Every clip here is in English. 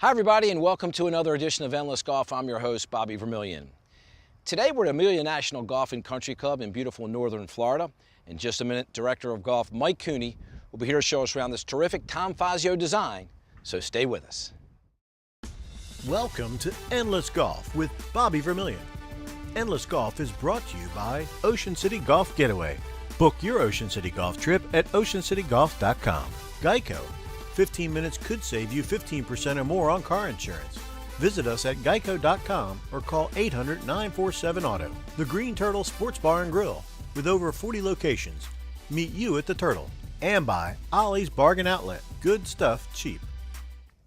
Hi everybody, and welcome to another edition of Endless Golf. I'm your host, Bobby Vermillion. Today we're at Amelia National Golf and Country Club in beautiful northern Florida. In just a minute, Director of Golf Mike Cooney will be here to show us around this terrific Tom Fazio design, so stay with us. Welcome to Endless Golf with Bobby Vermillion. Endless Golf is brought to you by Ocean City Golf Getaway. Book your Ocean City golf trip at oceancitygolf.com. GEICO. 15 minutes could save you 15% or more on car insurance. Visit us at geico.com or call 800-947-AUTO. The Green Turtle Sports Bar and Grill. With over 40 locations. Meet you at the Turtle. And by Ollie's Bargain Outlet. Good stuff cheap.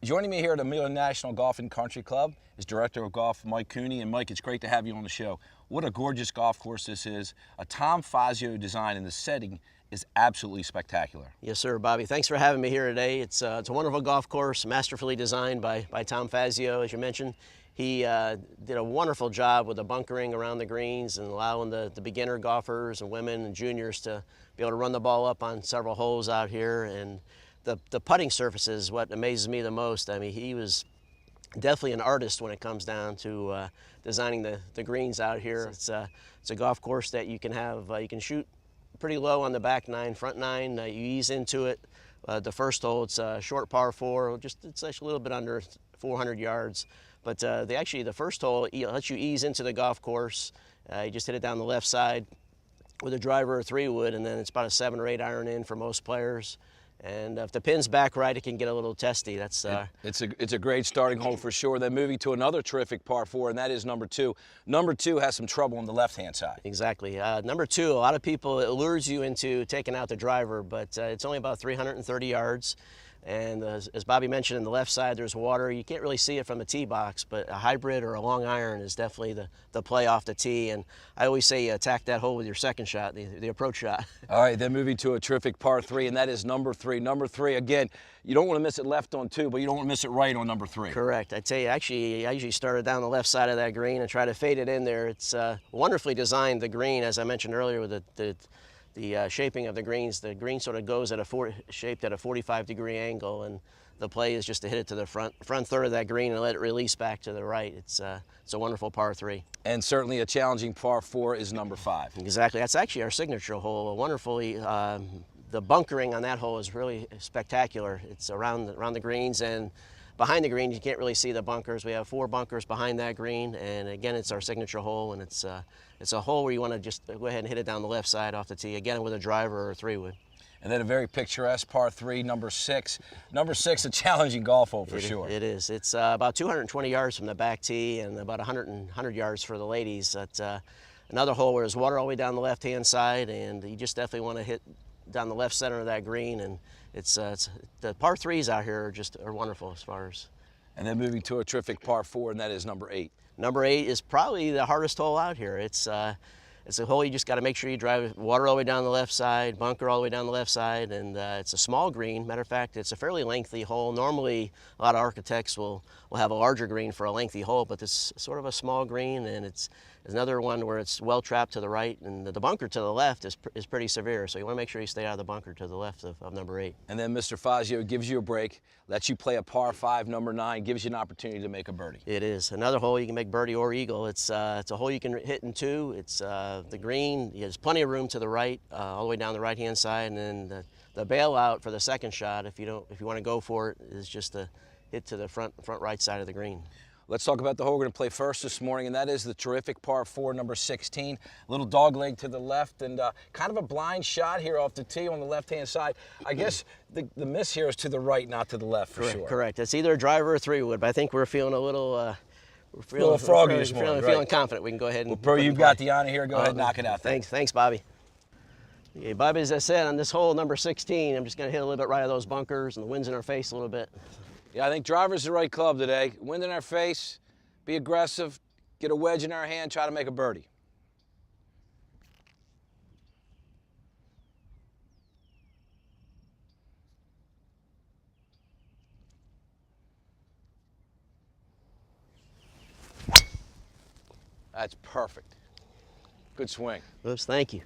Joining me here at Amelia National Golf and Country Club is Director of Golf Mike Cooney. And Mike, it's great to have you on the show. What a gorgeous golf course this is. A Tom Fazio design, and the setting is absolutely spectacular. Yes, sir, Bobby. Thanks for having me here today. It's a wonderful golf course, masterfully designed by Tom Fazio, as you mentioned. He did a wonderful job with the bunkering around the greens and allowing the beginner golfers and women and juniors to be able to run the ball up on several holes out here. And the putting surface is what amazes me the most. I mean, he was definitely an artist when it comes down to designing the greens out here. It's a golf course that you can have, you can shoot pretty low on the back nine, front nine. You ease into it. The first hole, it's a short par 4. It's actually a little bit under 400 yards. But the first hole lets you ease into the golf course. You just hit it down the left side with a driver or 3-wood, and then it's about a 7 or 8 iron in for most players. And if the pin's back right, it can get a little testy. It's a great starting hole for sure. Then moving to another terrific par 4, and that is number 2. Number 2 has some trouble on the left-hand side. Exactly. Number 2, a lot of people, it lures you into taking out the driver, but it's only about 330 yards. And as Bobby mentioned, on the left side there's water. You can't really see it from the tee box, but a hybrid or a long iron is definitely the play off the tee. And I always say you attack that hole with your second shot, the approach shot. All right, then moving to a terrific par 3, and that is number 3. Number 3, again, you don't want to miss it left on 2, but you don't want to miss it right on number 3. Correct. I tell you, actually, I usually started down the left side of that green and try to fade it in there. It's wonderfully designed, the green, as I mentioned earlier, with the shaping of the greens. The green sort of goes shaped at a 45-degree angle, and the play is just to hit it to the front third of that green and let it release back to the right. It's a wonderful par 3. And certainly a challenging par 4 is number 5. Exactly. That's actually our signature hole. Wonderfully, the bunkering on that hole is really spectacular. It's around the greens, and behind the green you can't really see the bunkers. We have 4 bunkers behind that green, and again, it's our signature hole, and it's a hole where you want to just go ahead and hit it down the left side off the tee, again with a driver or a 3-wood. And then a very picturesque par 3, number 6. Number 6, a challenging golf hole for sure. It is. It's about 220 yards from the back tee and about 100 yards for the ladies. It's another hole where there's water all the way down the left-hand side, and you just definitely want to hit down the left center of that green. And it's the par 3s out here are wonderful as far as. And then moving to a terrific par 4, and that is number 8. Number 8 is probably the hardest hole out here. It's a hole you just got to make sure you drive water all the way down the left side, bunker all the way down the left side, and it's a small green. Matter of fact, it's a fairly lengthy hole. Normally, a lot of architects will have a larger green for a lengthy hole, but this is sort of a small green, and it's another one where it's well trapped to the right, and the bunker to the left is pretty severe, so you want to make sure you stay out of the bunker to the left of number 8. And then Mr. Fazio gives you a break, lets you play a par 5, number 9, gives you an opportunity to make a birdie. It is. Another hole you can make birdie or eagle. It's a hole you can hit in 2. It's the green, there's plenty of room to the right, all the way down the right-hand side, and then the bailout for the second shot, if you want to go for it, is just to hit to the front right side of the green. Let's talk about the hole we're going to play first this morning, and that is the terrific par 4, number 16. A little dog leg to the left, and kind of a blind shot here off the tee on the left-hand side. I guess the miss here is to the right, not to the left, for sure. Correct. It's either a driver or a 3-wood, but I think we're feeling a little froggy this morning, right? Feeling confident. We can go ahead and. Well, Pro, you've got the honor here. Go ahead and knock it out. Thanks, Bobby. Okay, Bobby, as I said, on this hole number 16, I'm just going to hit a little bit right of those bunkers, and the wind's in our face a little bit. Yeah, I think driver's the right club today. Wind in our face, be aggressive, get a wedge in our hand, try to make a birdie. That's perfect. Good swing. Oops, thank you.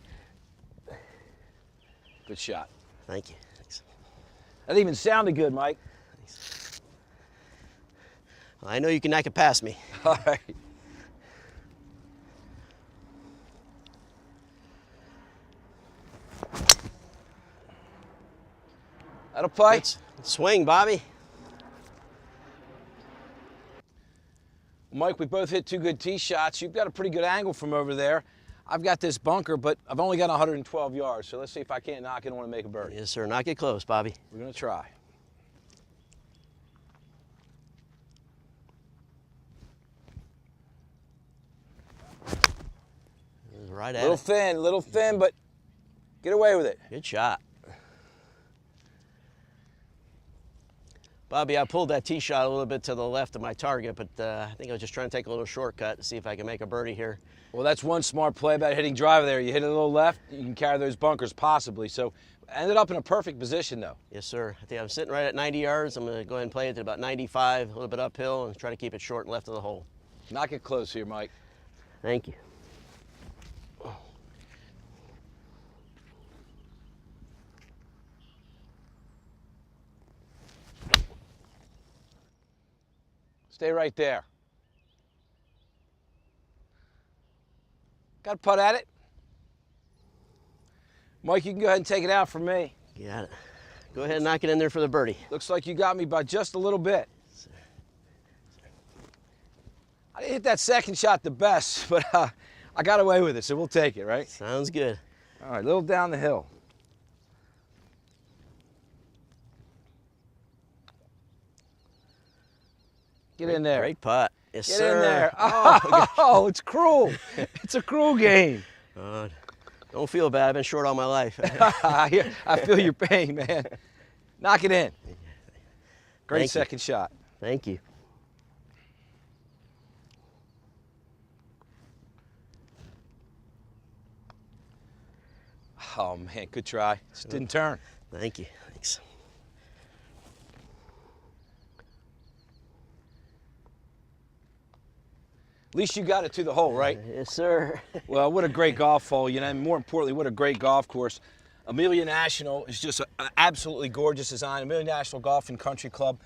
Good shot. Thank you. Thanks. That even sounded good, Mike. Thanks. I know you can knock it past me. All right. That'll play. Let's swing, Bobby. Mike, we both hit 2 good tee shots. You've got a pretty good angle from over there. I've got this bunker, but I've only got 112 yards, so let's see if I can't knock it. I want to make a birdie. Yes, sir. Knock it close, Bobby. We're going to try. Right at it. Little thin, but get away with it. Good shot. Bobby, I pulled that tee shot a little bit to the left of my target, but I think I was just trying to take a little shortcut to see if I can make a birdie here. Well, that's one smart play about hitting driver there. You hit it a little left, you can carry those bunkers possibly. So ended up in a perfect position though. Yes, sir. I think I'm sitting right at 90 yards. I'm going to go ahead and play it to about 95, a little bit uphill, and try to keep it short and left of the hole. Knock it close here, Mike. Thank you. Stay right there. Got a putt at it. Mike, you can go ahead and take it out for me. Got it. Go ahead and knock it in there for the birdie. Looks like you got me by just a little bit. I didn't hit that second shot the best, but I got away with it, so we'll take it, right? Sounds good. All right, a little down the hill. Get in there. Great putt. Yes, Get sir. in there. Oh, it's cruel. It's a cruel game. Don't feel bad. I've been short all my life. I feel your pain, man. Knock it in. Great second shot. Thank you. Oh, man, good try. Just didn't turn. Thank you. Thanks. At least you got it to the hole, right? Yes, sir. Well, what a great golf hole, you know, and more importantly, what a great golf course. Amelia National is just an absolutely gorgeous design. Amelia National Golf and Country Club,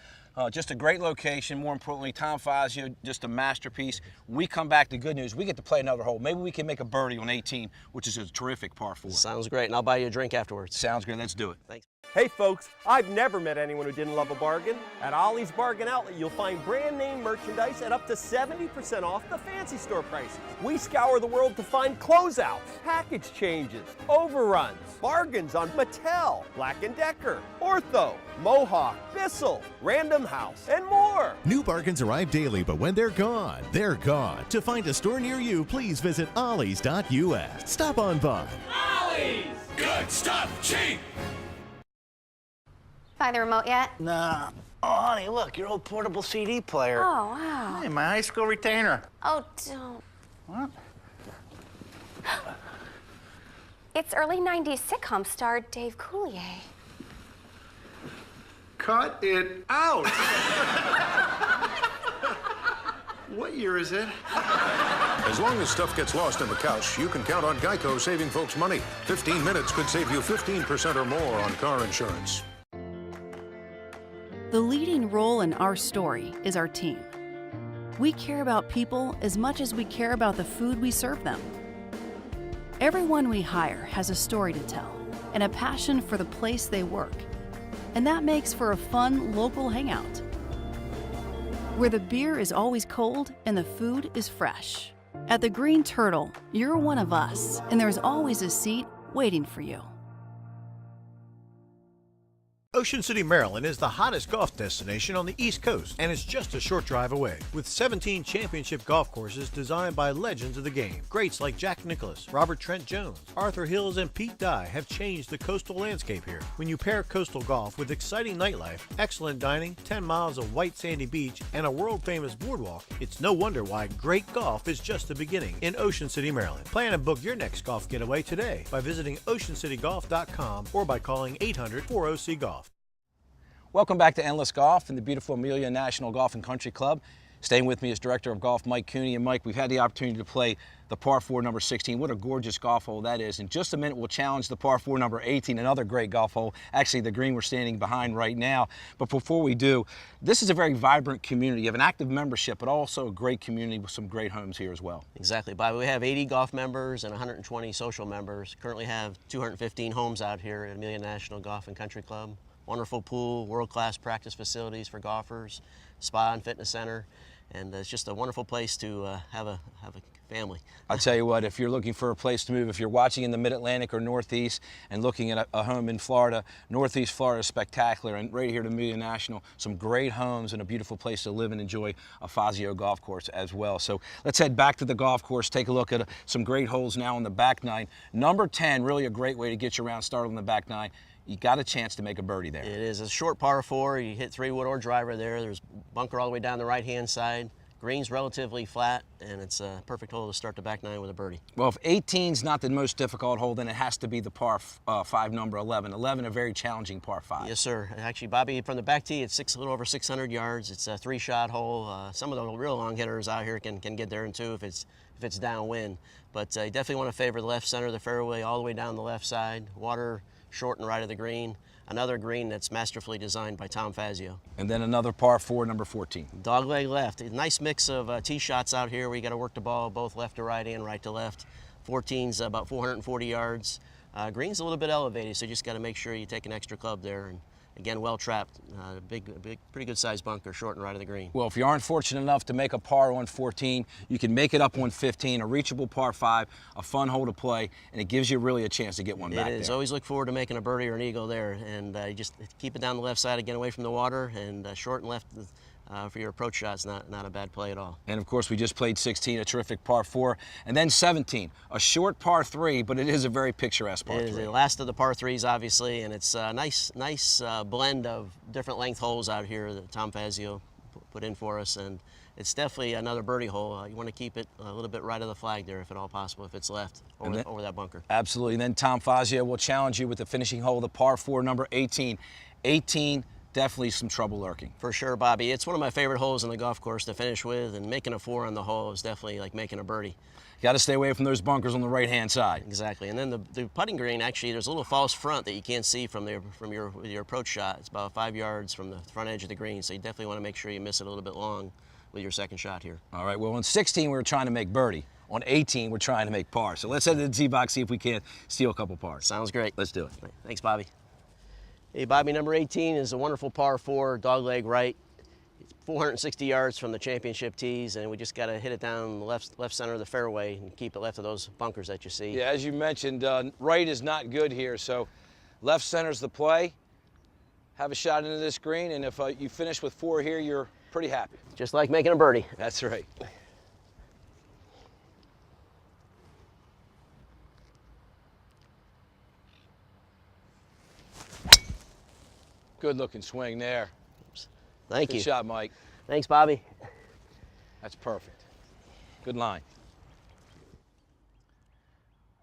just a great location. More importantly, Tom Fazio, just a masterpiece. When we come back to good news, we get to play another hole. Maybe we can make a birdie on 18, which is a terrific par 4. Sounds great, and I'll buy you a drink afterwards. Sounds good. Let's do it. Thanks. Hey folks, I've never met anyone who didn't love a bargain. At Ollie's Bargain Outlet, you'll find brand name merchandise at up to 70% off the fancy store prices. We scour the world to find closeouts, package changes, overruns, bargains on Mattel, Black & Decker, Ortho, Mohawk, Bissell, Random House, and more. New bargains arrive daily, but when they're gone, they're gone. To find a store near you, please visit ollies.us. Stop on by. Ollie's! Good stuff, cheap! Find the remote yet? Nah. Oh, honey, look, your old portable CD player. Oh, wow. Hey, my high school retainer. Oh, don't. What? It's early 90s sitcom star Dave Coulier. Cut it out! What year is it? As long as stuff gets lost in the couch, you can count on GEICO saving folks money. 15 minutes could save you 15% or more on car insurance. The leading role in our story is our team. We care about people as much as we care about the food we serve them. Everyone we hire has a story to tell and a passion for the place they work. And that makes for a fun local hangout, where the beer is always cold and the food is fresh. At the Green Turtle, you're one of us, and there's always a seat waiting for you. Ocean City, Maryland is the hottest golf destination on the East Coast, and it's just a short drive away. With 17 championship golf courses designed by legends of the game, greats like Jack Nicklaus, Robert Trent Jones, Arthur Hills, and Pete Dye have changed the coastal landscape here. When you pair coastal golf with exciting nightlife, excellent dining, 10 miles of white sandy beach, and a world-famous boardwalk, it's no wonder why great golf is just the beginning in Ocean City, Maryland. Plan and book your next golf getaway today by visiting oceancitygolf.com or by calling 800-4OC-GOLF. Welcome back to Endless Golf in the beautiful Amelia National Golf and Country Club. Staying with me is Director of Golf Mike Cooney. And Mike, we've had the opportunity to play the par 4 number 16. What a gorgeous golf hole that is. In just a minute, we'll challenge the par 4 number 18, another great golf hole. Actually, the green we're standing behind right now. But before we do, this is a very vibrant community. You have an active membership, but also a great community with some great homes here as well. Exactly, Bobby. We have 80 golf members and 120 social members. Currently have 215 homes out here at Amelia National Golf and Country Club. Wonderful pool, world-class practice facilities for golfers, spa and fitness center, and it's just a wonderful place to have a family. I'll tell you what, if you're looking for a place to move, if you're watching in the Mid-Atlantic or Northeast and looking at a home in Florida, Northeast Florida is spectacular, and right here at Amelia National, some great homes and a beautiful place to live and enjoy a Fazio golf course as well. So let's head back to the golf course, take a look at some great holes now on the back nine. Number 10, really a great way to get you around started on the back nine. You got a chance to make a birdie there. It is a short par 4. You hit 3-wood or driver there. There's bunker all the way down the right-hand side. Green's relatively flat, and it's a perfect hole to start the back nine with a birdie. Well, if 18's not the most difficult hole, then it has to be the par 5 number 11. 11, a very challenging par 5. Yes, sir. Actually, Bobby, from the back tee, it's a little over 600 yards. It's a 3-shot hole. Some of the real long hitters out here can get there in 2 if it's downwind. But you definitely want to favor the left center of the fairway all the way down the left side. Water short and right of the green. Another green that's masterfully designed by Tom Fazio. And then another par 4, number 14. Dogleg left. A nice mix of tee shots out here where you got to work the ball both left to right and right to left. 14's about 440 yards. Green's a little bit elevated, so you just got to make sure you take an extra club there. And again, well trapped. Big, pretty good sized bunker, short and right of the green. Well, if you aren't fortunate enough to make a par on 14, you can make it up on 15, a reachable par 5, a fun hole to play, and it gives you really a chance to get one back there. It is. Always look forward to making a birdie or an eagle there, and you just keep it down the left side again, away from the water, and short and left for your approach shot's not a bad play at all. And of course, we just played 16, a terrific par 4, and then 17, a short par 3, but it is a very picturesque par 3. It is the last of the par 3s, obviously, and it's a nice blend of different length holes out here that Tom Fazio put in for us, and it's definitely another birdie hole. You want to keep it a little bit right of the flag there, if at all possible, if it's left over that bunker. Absolutely. And then Tom Fazio will challenge you with the finishing hole, the par 4, number 18. 18. Definitely some trouble lurking. For sure, Bobby. It's one of my favorite holes on the golf course to finish with, and making a 4 on the hole is definitely like making a birdie. You got to stay away from those bunkers on the right-hand side. Exactly. And then the putting green, actually, there's a little false front that you can't see from your approach shot. It's about 5 yards from the front edge of the green, so you definitely want to make sure you miss it a little bit long with your second shot here. All right. Well, on 16, we were trying to make birdie. On 18, we're trying to make par. So let's head to the tee box, see if we can't steal a couple pars. Sounds great. Let's do it. Thanks, Bobby. Hey, Bobby, number 18 is a wonderful par 4, dogleg right. It's 460 yards from the championship tees, and we just got to hit it down the left center of the fairway and keep it left of those bunkers that you see. Yeah, as you mentioned, right is not good here, so left center's the play. Have a shot into this green, and if you finish with 4 here, you're pretty happy. Just like making a birdie. That's right. Good looking swing there. Thank you. Good shot, Mike. Thanks, Bobby. That's perfect. Good line.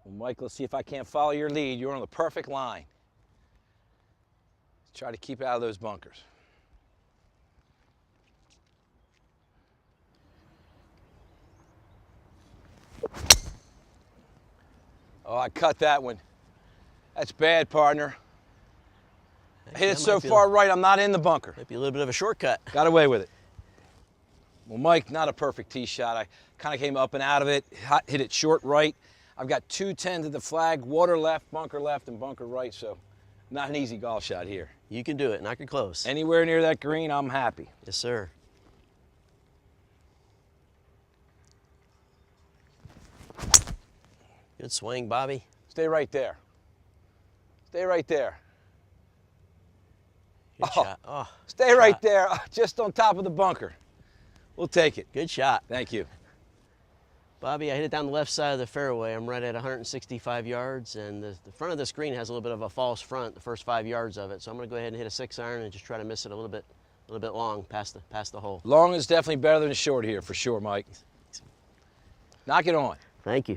Well, Mike, let's see if I can't follow your lead. You're on the perfect line. Let's try to keep out of those bunkers. Oh, I cut that one. That's bad, partner. I hit it so far right, I'm not in the bunker. Might be a little bit of a shortcut. Got away with it. Well, Mike, not a perfect tee shot. I kind of came up and out of it, hit it short right. I've got 210 to the flag, water left, and bunker right, so not an easy golf shot here. You can do it. Knock it close. Anywhere near that green, I'm happy. Yes, sir. Good swing, Bobby. Stay right there. Stay right there. Good shot. Oh, stay right there, just on top of the bunker. We'll take it. Good shot. Thank you. Bobby, I hit it down the left side of the fairway. I'm right at 165 yards, and the front of the screen has a little bit of a false front, the first 5 yards of it. So I'm going to go ahead and hit a 6-iron and just try to miss it a little bit long past the hole. Long is definitely better than short here, for sure, Mike. Knock it on. Thank you.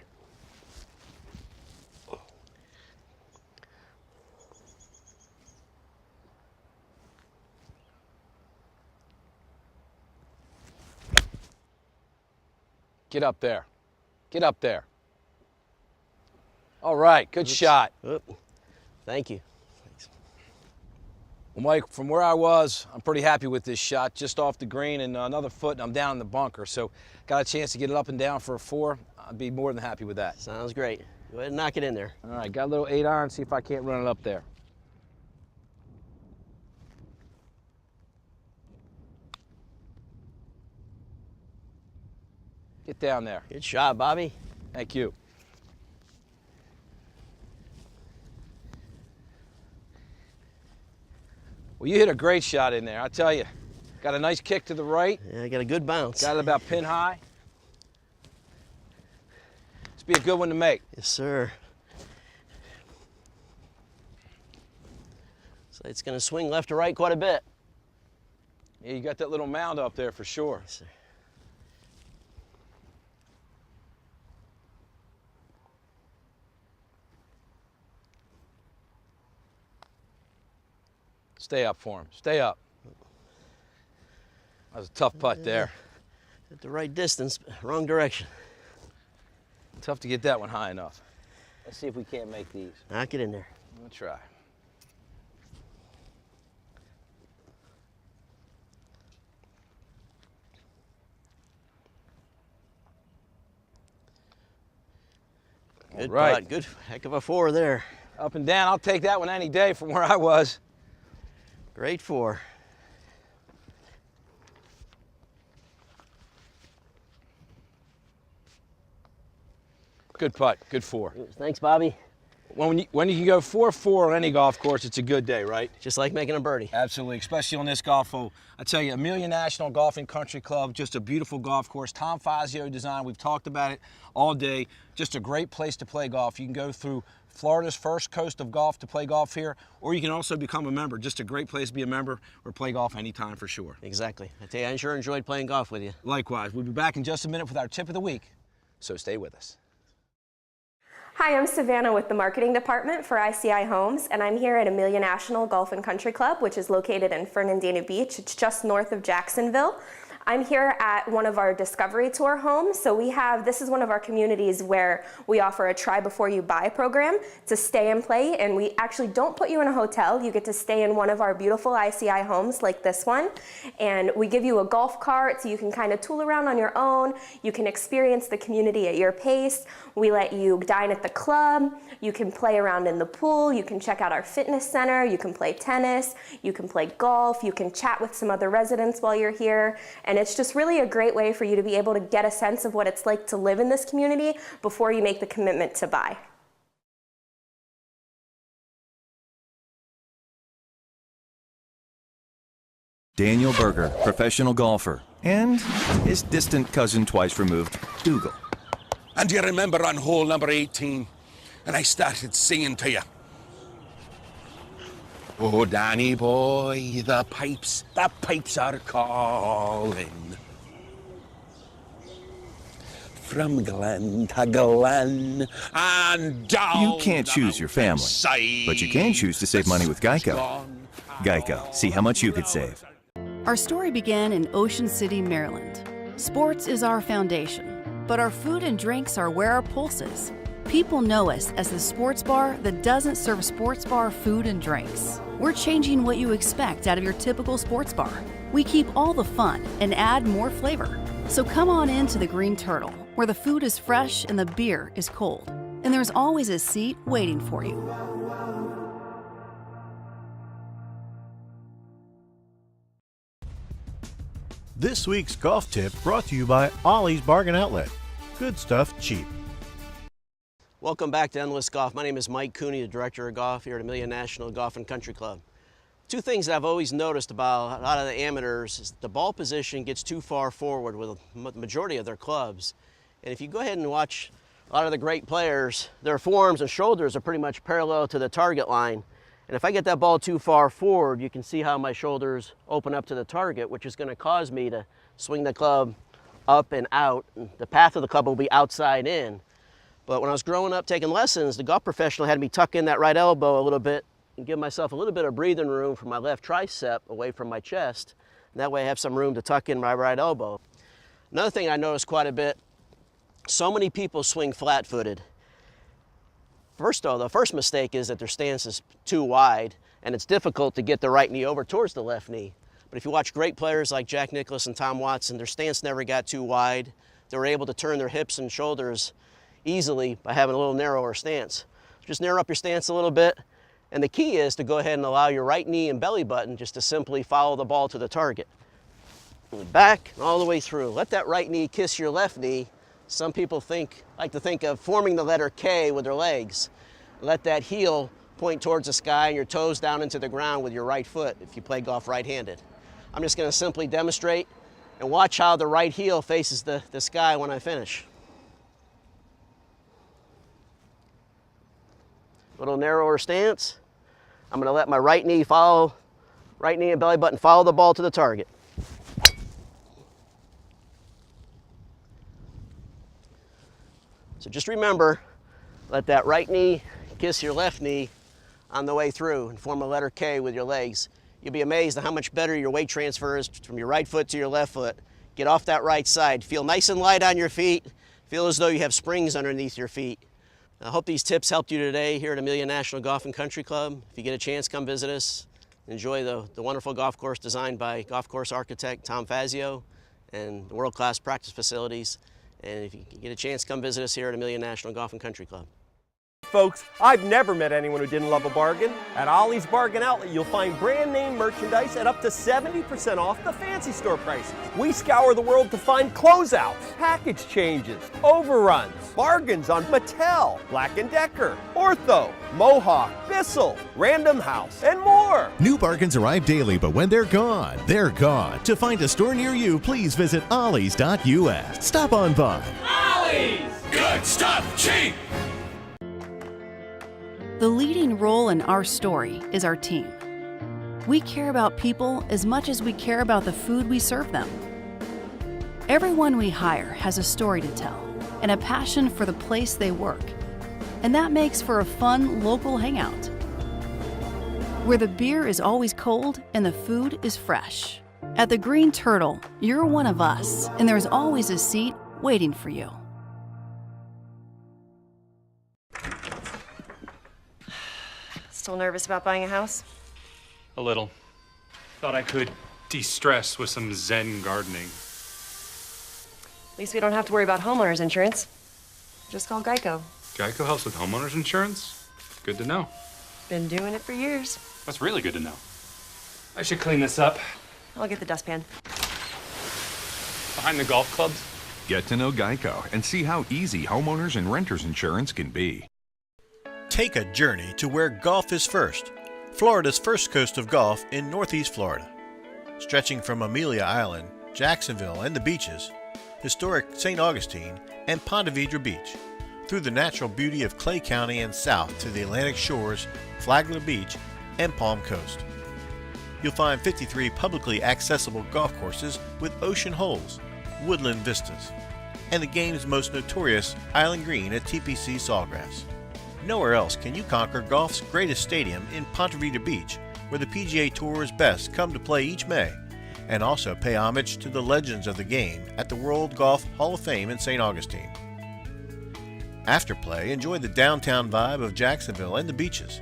Get up there. Get up there. All right, good shot. Oop. Thank you. Well, Mike, from where I was, I'm pretty happy with this shot. Just off the green and another foot, and I'm down in the bunker. So got a chance to get it up and down for a 4. I'd be more than happy with that. Sounds great. Go ahead and knock it in there. All right, got a little 8-iron, see if I can't run it up there. Get down there. Good shot, Bobby. Thank you. Well, you hit a great shot in there, I tell you. Got a nice kick to the right. Yeah, I got a good bounce. Got it about pin high. This be a good one to make. Yes, sir. So it's going to swing left to right quite a bit. Yeah, you got that little mound up there for sure. Yes, sir. Stay up for him. Stay up. That was a tough putt there. At the right distance, wrong direction. Tough to get that one high enough. Let's see if we can't make these. Knock it in there. We'll try. Good right. putt. Good heck of a 4 there. Up and down. I'll take that one any day from where I was. Great 4. Good putt. Good 4. Thanks, Bobby. When you can go 4-4 on any golf course, it's a good day, right? Just like making a birdie. Absolutely, especially on this golf hole. I tell you, Amelia National Golf and Country Club, just a beautiful golf course. Tom Fazio design, we've talked about it all day. Just a great place to play golf. You can go through Florida's first coast of golf to play golf here, or you can also become a member. Just a great place to be a member or play golf anytime for sure. Exactly. I tell you, I sure enjoyed playing golf with you. Likewise. We'll be back in just a minute with our tip of the week, so stay with us. Hi, I'm Savannah with the marketing department for ICI Homes, and I'm here at Amelia National Golf and Country Club, which is located in Fernandina Beach. It's just north of Jacksonville. I'm here at one of our Discovery Tour homes. So this is one of our communities where we offer a try before you buy program to stay and play, and we actually don't put you in a hotel. You get to stay in one of our beautiful ICI homes like this one, and we give you a golf cart so you can kind of tool around on your own. You can experience the community at your pace. We let you dine at the club. You can play around in the pool. You can check out our fitness center. You can play tennis. You can play golf. You can chat with some other residents while you're here. And it's just really a great way for you to be able to get a sense of what it's like to live in this community before you make the commitment to buy. Daniel Berger, professional golfer, and his distant cousin twice removed, Dougal. And do you remember on hole number 18, and I started singing to you? Oh, Danny boy, the pipes are calling. From glen to glen and down. You can't choose your family, but you can choose to save money with GEICO. GEICO, see how much you could save. Our story began in Ocean City, Maryland. Sports is our foundation, but our food and drinks are where our pulse is. People know us as the sports bar that doesn't serve sports bar food and drinks. We're changing what you expect out of your typical sports bar. We keep all the fun and add more flavor. So come on into the Green Turtle, where the food is fresh and the beer is cold. And there's always a seat waiting for you. This week's golf tip brought to you by Ollie's Bargain Outlet. Good stuff cheap. Welcome back to Endless Golf. My name is Mike Cooney, the Director of Golf here at Amelia National Golf and Country Club. Two things that I've always noticed about a lot of the amateurs is the ball position gets too far forward with the majority of their clubs. And if you go ahead and watch a lot of the great players, their forearms and shoulders are pretty much parallel to the target line. And if I get that ball too far forward, you can see how my shoulders open up to the target, which is going to cause me to swing the club up and out. The path of the club will be outside in. But when I was growing up taking lessons, the golf professional had me tuck in that right elbow a little bit and give myself a little bit of breathing room from my left tricep away from my chest. And that way I have some room to tuck in my right elbow. Another thing I noticed quite a bit So many people swing flat-footed. First though, the first mistake is that their stance is too wide and it's difficult to get the right knee over towards the left knee. But if you watch great players like Jack Nicklaus and Tom Watson, their stance never got too wide. They were able to turn their hips and shoulders easily by having a little narrower stance. Just narrow up your stance a little bit. And the key is to go ahead and allow your right knee and belly button just to simply follow the ball to the target. Back and all the way through. Let that right knee kiss your left knee. Some people like to think of forming the letter K with their legs. Let that heel point towards the sky and your toes down into the ground with your right foot if you play golf right-handed. I'm just going to simply demonstrate and watch how the right heel faces the sky when I finish. A little narrower stance. I'm going to let my right knee and belly button follow the ball to the target. So just remember, let that right knee kiss your left knee on the way through and form a letter K with your legs. You'll be amazed at how much better your weight transfer is from your right foot to your left foot. Get off that right side. Feel nice and light on your feet. Feel as though you have springs underneath your feet. I hope these tips helped you today here at Amelia National Golf and Country Club. If you get a chance, come visit us. Enjoy the wonderful golf course designed by golf course architect Tom Fazio and the world-class practice facilities. And if you get a chance, come visit us here at Amelia National Golf and Country Club. Folks, I've never met anyone who didn't love a bargain. At Ollie's Bargain Outlet, you'll find brand name merchandise at up to 70% off the fancy store prices. We scour the world to find closeouts, package changes, overruns, bargains on Mattel, Black & Decker, Ortho, Mohawk, Bissell, Random House, and more. New bargains arrive daily, but when they're gone, they're gone. To find a store near you, please visit ollies.us. Stop on by. Ollie's! Good stuff, cheap! The leading role in our story is our team. We care about people as much as we care about the food we serve them. Everyone we hire has a story to tell and a passion for the place they work, and that makes for a fun local hangout, where the beer is always cold and the food is fresh. At the Green Turtle, you're one of us, and there's always a seat waiting for you. Still nervous about buying a house? A little. Thought I could de-stress with some Zen gardening. At least we don't have to worry about homeowners insurance. Just call GEICO. GEICO helps with homeowners insurance? Good to know. Been doing it for years. That's really good to know. I should clean this up. I'll get the dustpan. Behind the golf clubs? Get to know GEICO and see how easy homeowners and renters insurance can be. Take a journey to where golf is first. Florida's first coast of golf in Northeast Florida. Stretching from Amelia Island, Jacksonville and the beaches, historic St. Augustine and Ponte Vedra Beach, through the natural beauty of Clay County and south to the Atlantic shores, Flagler Beach and Palm Coast. You'll find 53 publicly accessible golf courses with ocean holes, woodland vistas, and the game's most notorious Island Green at TPC Sawgrass. Nowhere else can you conquer golf's greatest stadium in Ponte Vedra Beach, where the PGA Tour's best come to play each May, and also pay homage to the legends of the game at the World Golf Hall of Fame in St. Augustine. After play, enjoy the downtown vibe of Jacksonville and the beaches.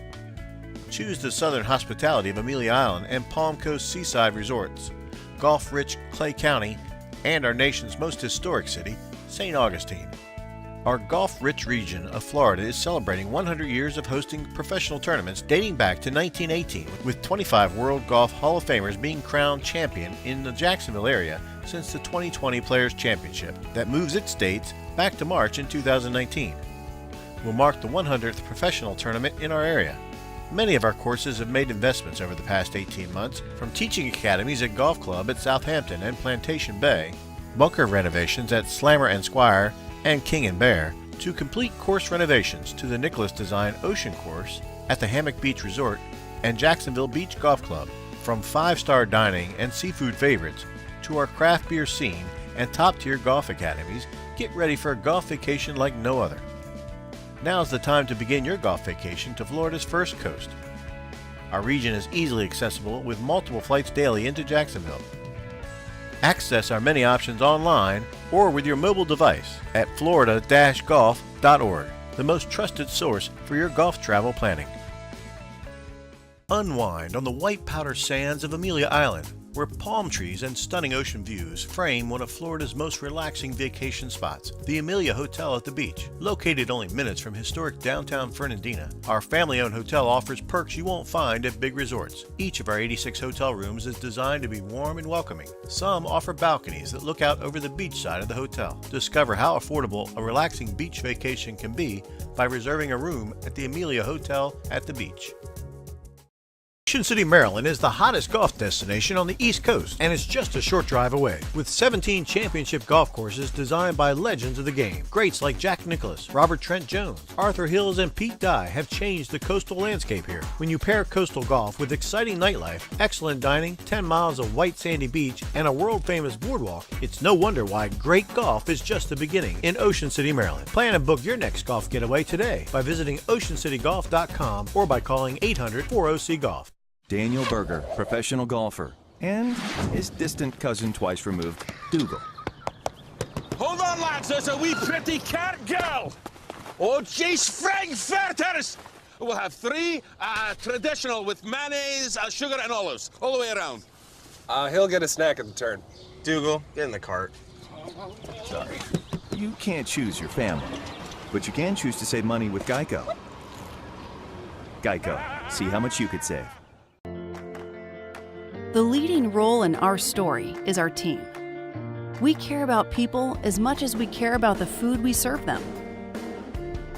Choose the southern hospitality of Amelia Island and Palm Coast Seaside Resorts, golf-rich Clay County, and our nation's most historic city, St. Augustine. Our golf-rich region of Florida is celebrating 100 years of hosting professional tournaments dating back to 1918, with 25 World Golf Hall of Famers being crowned champion in the Jacksonville area since the 2020 Players Championship that moves its dates back to March in 2019. Will mark the 100th professional tournament in our area. Many of our courses have made investments over the past 18 months, from teaching academies at Golf Club at Southampton and Plantation Bay, bunker renovations at Slammer and Squire and King and Bear, to complete course renovations to the Nicholas Design Ocean Course at the Hammock Beach Resort and Jacksonville Beach Golf Club. From 5-star dining and seafood favorites to our craft beer scene and top-tier golf academies, get ready for a golf vacation like no other. Now's the time to begin your golf vacation to Florida's first coast. Our region is easily accessible with multiple flights daily into Jacksonville. Access our many options online or with your mobile device at florida-golf.org, the most trusted source for your golf travel planning. Unwind on the white powder sands of Amelia Island, where palm trees and stunning ocean views frame one of Florida's most relaxing vacation spots, the Amelia Hotel at the beach. Located only minutes from historic downtown Fernandina, our family-owned hotel offers perks you won't find at big resorts. Each of our 86 hotel rooms is designed to be warm and welcoming. Some offer balconies that look out over the beach side of the hotel. Discover how affordable a relaxing beach vacation can be by reserving a room at the Amelia Hotel at the beach. Ocean City, Maryland is the hottest golf destination on the East Coast, and it's just a short drive away. With 17 championship golf courses designed by legends of the game, greats like Jack Nicklaus, Robert Trent Jones, Arthur Hills, and Pete Dye have changed the coastal landscape here. When you pair coastal golf with exciting nightlife, excellent dining, 10 miles of white sandy beach, and a world-famous boardwalk, it's no wonder why great golf is just the beginning in Ocean City, Maryland. Plan and book your next golf getaway today by visiting oceancitygolf.com or by calling 800-4OC-GOLF. Daniel Berger, professional golfer, and his distant cousin twice removed, Dougal. Hold on, lads, there's a wee pretty cat girl. Oh, jeez, frankfurters. We'll have 3 traditional with mayonnaise, sugar, and olives, all the way around. He'll get a snack at the turn. Dougal, get in the cart. Sorry. You can't choose your family, but you can choose to save money with GEICO. GEICO. See how much you could save. The leading role in our story is our team. We care about people as much as we care about the food we serve them.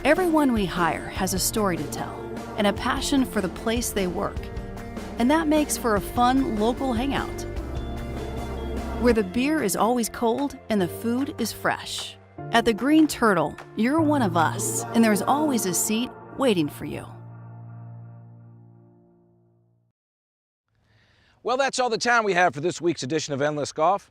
Everyone we hire has a story to tell and a passion for the place they work, and that makes for a fun local hangout, where the beer is always cold and the food is fresh. At the Green Turtle, you're one of us, and there's always a seat waiting for you. Well, that's all the time we have for this week's edition of Endless Golf.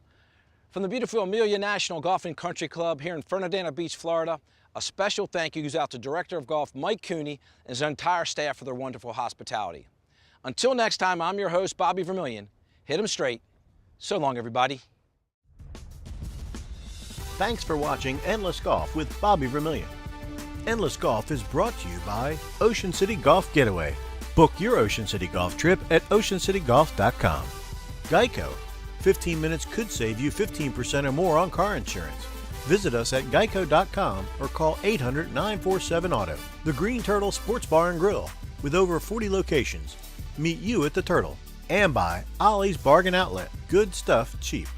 From the beautiful Amelia National Golf and Country Club here in Fernandina Beach, Florida, a special thank you goes out to Director of Golf Mike Cooney and his entire staff for their wonderful hospitality. Until next time, I'm your host, Bobby Vermillion. Hit 'em straight. So long, everybody. Thanks for watching Endless Golf with Bobby Vermillion. Endless Golf is brought to you by Ocean City Golf Getaway. Book your Ocean City golf trip at oceancitygolf.com. GEICO. 15 minutes could save you 15% or more on car insurance. Visit us at geico.com or call 800-947-AUTO. The Green Turtle Sports Bar and Grill. With over 40 locations. Meet you at the Turtle. And by Ollie's Bargain Outlet. Good stuff cheap.